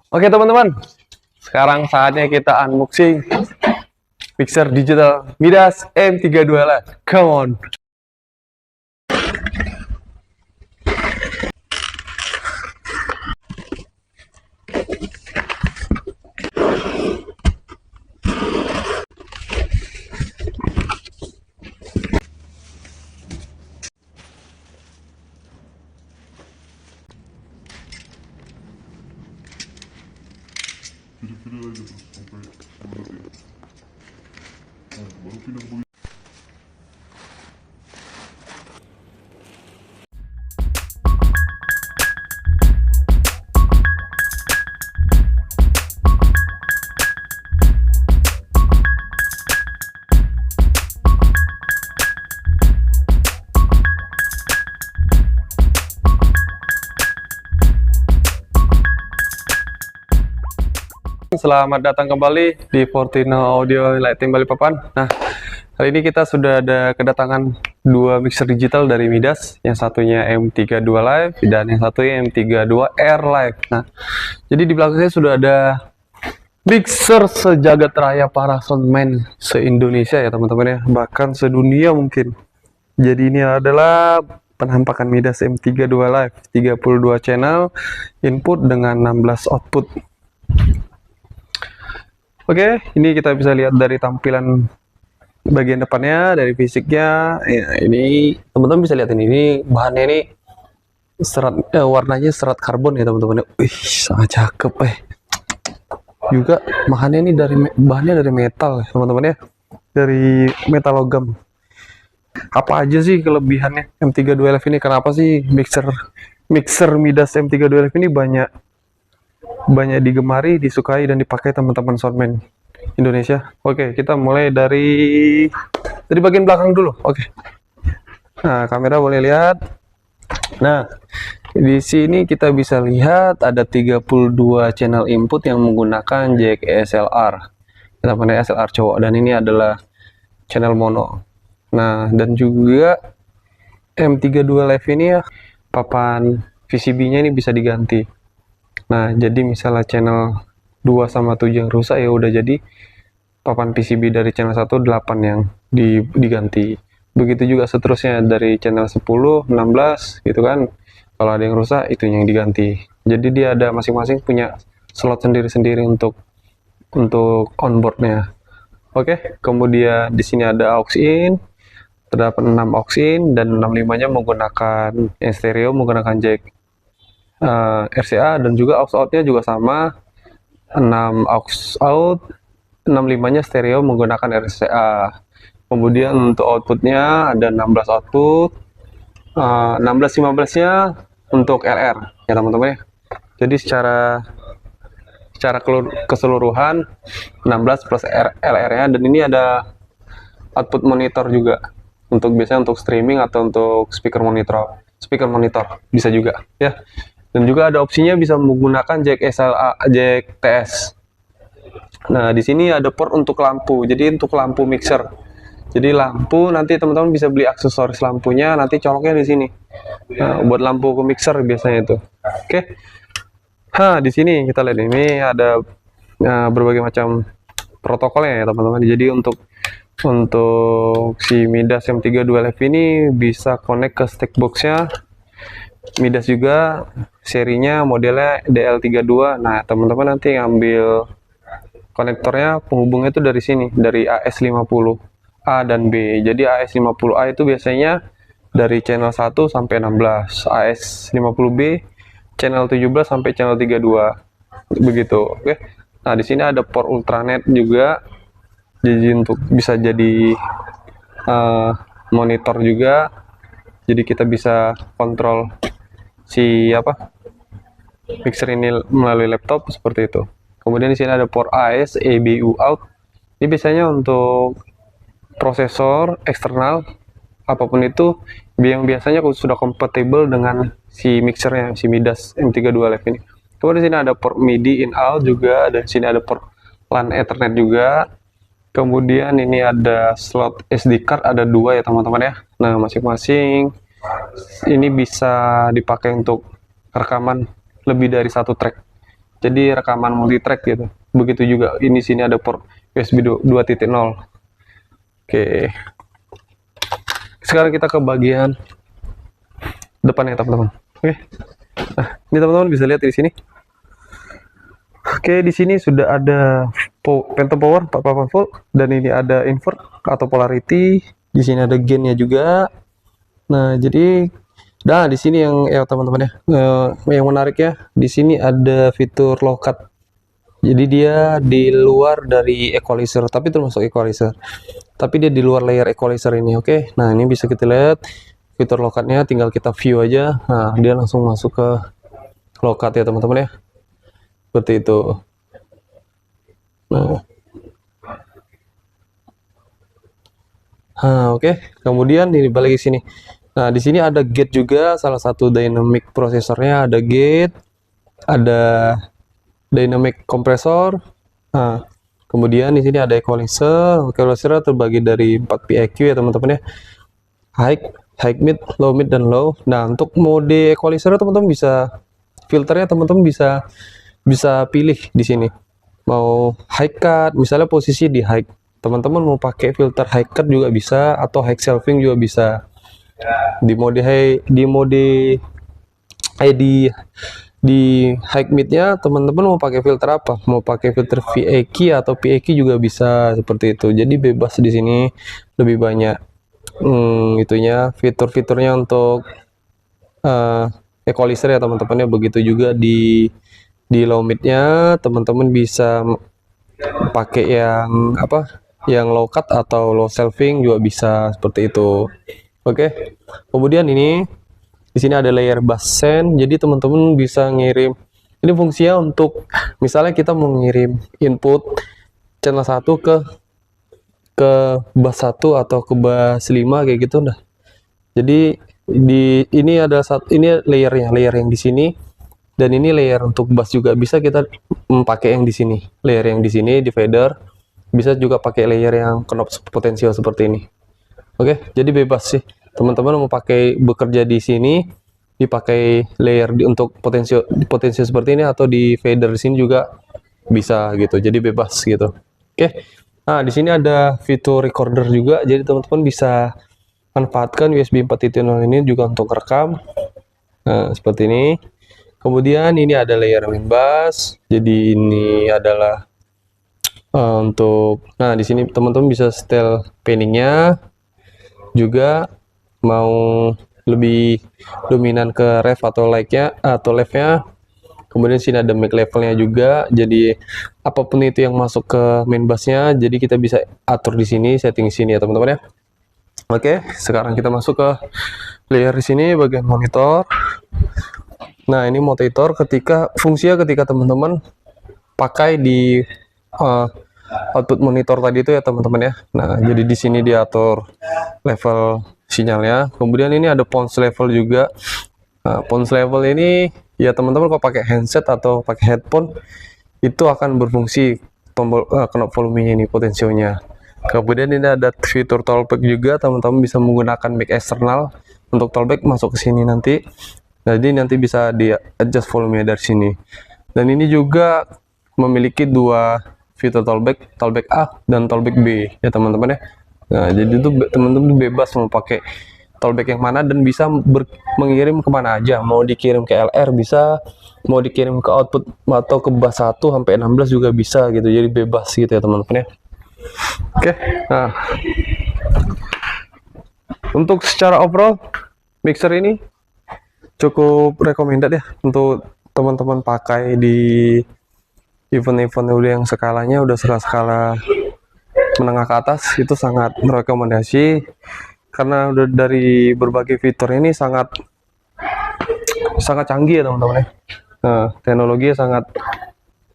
Oke teman-teman, sekarang saatnya kita unboxing mixer digital Midas M32 Lite. Come on. Pilih-pilih aja terus sampai bulat ya. Nah, baru pindah ke Selamat datang kembali di Fortino Audio Lighting Balikpapan. Nah, kali ini kita sudah ada kedatangan dua mixer digital dari Midas. Yang satunya M32 Live dan yang satunya M32 R Live. Nah, jadi di belakang saya sudah ada mixer sejagat raya para soundman se-Indonesia ya teman-teman ya. Bahkan sedunia mungkin. Jadi ini adalah penampakan Midas M32 Live, 32 channel input dengan 16 output. Oke, ini kita bisa lihat dari tampilan bagian depannya, dari fisiknya. Ya, ini teman-teman bisa lihat ini bahannya ini warnanya serat karbon ya teman-teman. Wih, sangat cakep Juga bahannya ini bahannya dari metal ya teman-teman ya, dari metal logam. Apa aja sih kelebihannya M32 Live ini? Kenapa sih mixer Midas M32 Live ini banyak digemari, disukai dan dipakai teman-teman soundman Indonesia? Oke, kita mulai dari bagian belakang dulu. Oke. Nah, kamera boleh lihat. Nah, di sini kita bisa lihat ada 32 channel input yang menggunakan jack SLR. Kita pakai SLR cowok, dan ini adalah channel mono. Nah, dan juga M32 Live ini ya, papan PCB-nya ini bisa diganti. Nah, jadi misalnya channel 2 sama 7 yang rusak, ya udah jadi papan PCB dari channel 1 8 yang diganti. Begitu juga seterusnya dari channel 10, 16 gitu kan. Kalau ada yang rusak, itu yang diganti. Jadi dia ada masing-masing punya slot sendiri-sendiri untuk onboardnya. Oke, kemudian di sini ada aux in, terdapat 6 aux in, dan 65-nya menggunakan yang stereo, menggunakan jack RCA, dan juga aux out-nya juga sama, 6 aux out, 65-nya stereo menggunakan RCA. Kemudian untuk outputnya ada 16 output, 16-15-nya untuk LR ya teman-teman ya. Jadi secara keseluruhan 16 plus LR-nya, dan ini ada output monitor juga, biasanya untuk streaming atau untuk speaker monitor bisa juga ya. Dan juga ada opsinya bisa menggunakan jack SLA, jack TS. Nah, di sini ada port untuk lampu. Jadi untuk lampu mixer. Jadi lampu nanti teman-teman bisa beli aksesoris lampunya, nanti coloknya di sini. Nah, buat lampu ke mixer biasanya itu. Oke. Nah, di sini kita lihat ini ada berbagai macam protokolnya ya teman-teman. Jadi untuk si Midas M32 Live ini bisa connect ke stack box-nya. Midas juga serinya modelnya DL32. Nah, teman-teman nanti ngambil konektornya, penghubungnya itu dari sini, dari AS50A dan B. Jadi AS50A itu biasanya dari channel 1 sampai 16, AS50B channel 17 sampai channel 32. Begitu. Oke. Nah, di sini ada port ultranet juga. Jadi untuk bisa jadi monitor juga. Jadi kita bisa kontrol si mixer ini melalui laptop seperti itu. Kemudian di sini ada port AS EBU out. Ini biasanya untuk prosesor eksternal apapun itu, yang biasanya sudah kompatibel dengan si mixernya, si Midas M32 Live ini. Kemudian di sini ada port MIDI in out juga, dan di sini ada port LAN Ethernet juga. Kemudian ini ada slot SD card, ada 2 ya teman-teman ya. Nah, masing-masing ini bisa dipakai untuk rekaman lebih dari 1 track. jadi rekaman multitrack gitu. Begitu juga ini sini ada port USB 2.0. Oke, sekarang kita ke bagian depan ya teman-teman. Oke, nah ini teman-teman bisa lihat di sini. Oke, di sini sudah ada phantom power 48 volt dan ini ada invert atau polarity. Di sini ada gainnya juga. Nah, jadi di sini yang ya teman-teman ya, yang menarik ya, di sini ada fitur low cut. Jadi dia di luar dari equalizer, tapi termasuk equalizer. Tapi dia di luar layer equalizer ini, oke. Nah, ini bisa kita lihat fitur low cut-nya, tinggal kita view aja. Nah, dia langsung masuk ke low cut ya teman-teman ya. Seperti itu. Nah, oke. Kemudian ini balik ke sini. Nah, di sini ada gate juga, salah satu dynamic prosesornya ada gate, ada dynamic kompresor. Nah, kemudian di sini ada equalizer. Equalizer terbagi dari 4 PEQ ya teman-teman ya. High, mid, low, mid, dan low. Nah, untuk mode equalizer teman-teman bisa filternya teman-teman bisa pilih di sini. Mau high cut, misalnya posisi di high. Teman-teman mau pakai filter high cut juga bisa, atau high shelving juga bisa. Di mode di high midnya teman-teman mau pakai filter apa? Mau pakai filter VEQ atau PEQ juga bisa, seperti itu. Jadi bebas di sini, lebih banyak itunya, fitur-fiturnya untuk equalizer ya teman-teman ya. Begitu juga di low midnya teman-teman bisa pakai yang apa? Yang low cut atau low shelving juga bisa, seperti itu. Oke. Kemudian ini di sini ada layer basen, jadi teman-teman bisa ngirim. Ini fungsinya untuk misalnya kita mau ngirim input channel 1 ke bus 1 atau ke bus 5 kayak gitu dah. Jadi ini ada ini layer yang di sini, dan ini layer untuk bus juga bisa kita pakai yang di sini. Layer yang di sini di fader, bisa juga pakai layer yang knob potensial seperti ini. Oke, jadi bebas sih. Teman-teman mau pakai bekerja di sini, dipakai layer untuk potensial seperti ini, atau di fader di sini juga bisa gitu. Jadi bebas gitu. Oke. Nah, di sini ada fitur recorder juga. Jadi teman-teman bisa manfaatkan USB 4.0 ini juga untuk rekam. Nah, seperti ini. Kemudian ini ada layer main bus. Jadi ini adalah nah di sini teman-teman bisa setel panningnya juga, mau lebih dominan ke ref atau like-nya atau left-nya. Kemudian sini ada mic levelnya juga, jadi apapun itu yang masuk ke main busnya, jadi kita bisa atur di sini, setting sini ya teman-teman ya. Oke, sekarang kita masuk ke layer di sini bagian monitor. Nah, ini monitor fungsinya ketika teman-teman pakai di output monitor tadi itu ya teman-teman ya. Nah, jadi di sini diatur level sinyalnya. Kemudian ini ada pons level juga. Nah, pons level ini ya teman-teman kalau pakai handset atau pakai headphone itu akan berfungsi knob volumenya ini, potensionya. Kemudian ini ada fitur talkback juga, teman-teman bisa menggunakan mic eksternal untuk talkback masuk ke sini nanti. Jadi nanti bisa di adjust volumenya dari sini. Dan ini juga memiliki dua fitur talkback A dan talkback B ya teman-teman ya. Nah, jadi itu teman-teman bebas mau pakai talkback yang mana, dan bisa mengirim kemana aja. Mau dikirim ke LR bisa, mau dikirim ke output atau ke bus 1 sampai 16 juga bisa gitu. Jadi bebas gitu ya teman-teman ya. Oke. Nah, untuk secara overall mixer ini cukup recommended ya untuk teman-teman pakai di event-event yang skalanya udah skala menengah ke atas. Itu sangat merekomendasi karena udah dari berbagai fitur ini sangat canggih ya teman-teman ya. Nah, teknologinya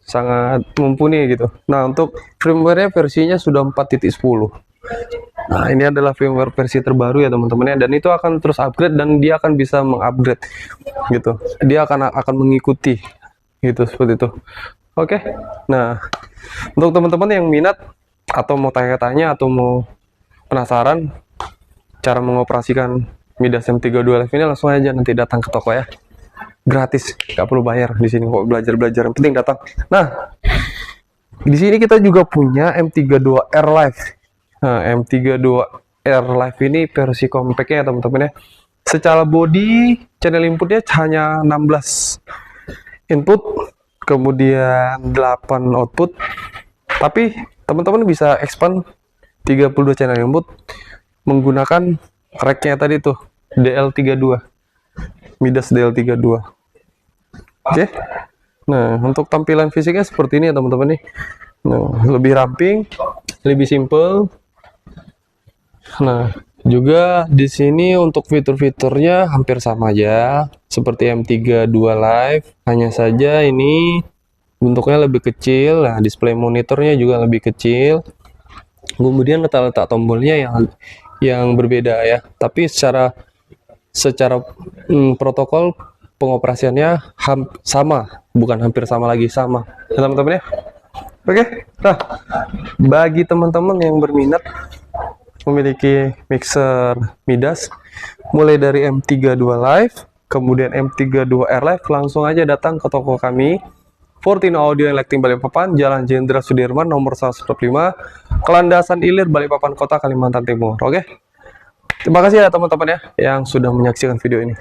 sangat mumpuni gitu. Nah, untuk firmware-nya versinya sudah 4.10. Nah, ini adalah firmware versi terbaru ya teman-teman ya, dan itu akan terus upgrade, dan dia akan bisa mengupgrade gitu. Dia akan mengikuti gitu, seperti itu. Oke. Nah, untuk teman-teman yang minat atau mau tanya-tanya atau mau penasaran cara mengoperasikan Midas M32 Live ini, langsung aja nanti datang ke toko ya. gratis, nggak perlu bayar di sini kok, belajar yang penting datang. Nah, di sini kita juga punya M32R Live. Nah, M32R Live ini versi compactnya ya teman-teman ya. Secara body, channel inputnya hanya 16 input, kemudian 8 output. Tapi teman-teman bisa expand 32 channel input menggunakan racknya tadi tuh, DL32, Midas DL32. Oke. Nah, untuk tampilan fisiknya seperti ini ya teman-teman nih. Nah, lebih ramping, lebih simple. Nah, juga di sini untuk fitur-fiturnya hampir sama aja seperti M32 Live, hanya saja ini bentuknya lebih kecil. Nah, display monitornya juga lebih kecil. Kemudian letak-letak tombolnya yang berbeda ya. Tapi secara protokol pengoperasiannya sama, bukan hampir sama lagi, sama. Ya, teman-teman ya. Oke. Nah, bagi teman-teman yang berminat memiliki mixer Midas mulai dari M32 Live kemudian M32R Live, langsung aja datang ke toko kami Fortino Audio and Lighting Balikpapan, Jalan Jenderal Sudirman nomor 145, Kelandasan Ilir, Balikpapan Kota, Kalimantan Timur. Oke, terima kasih ya teman-teman ya yang sudah menyaksikan video ini.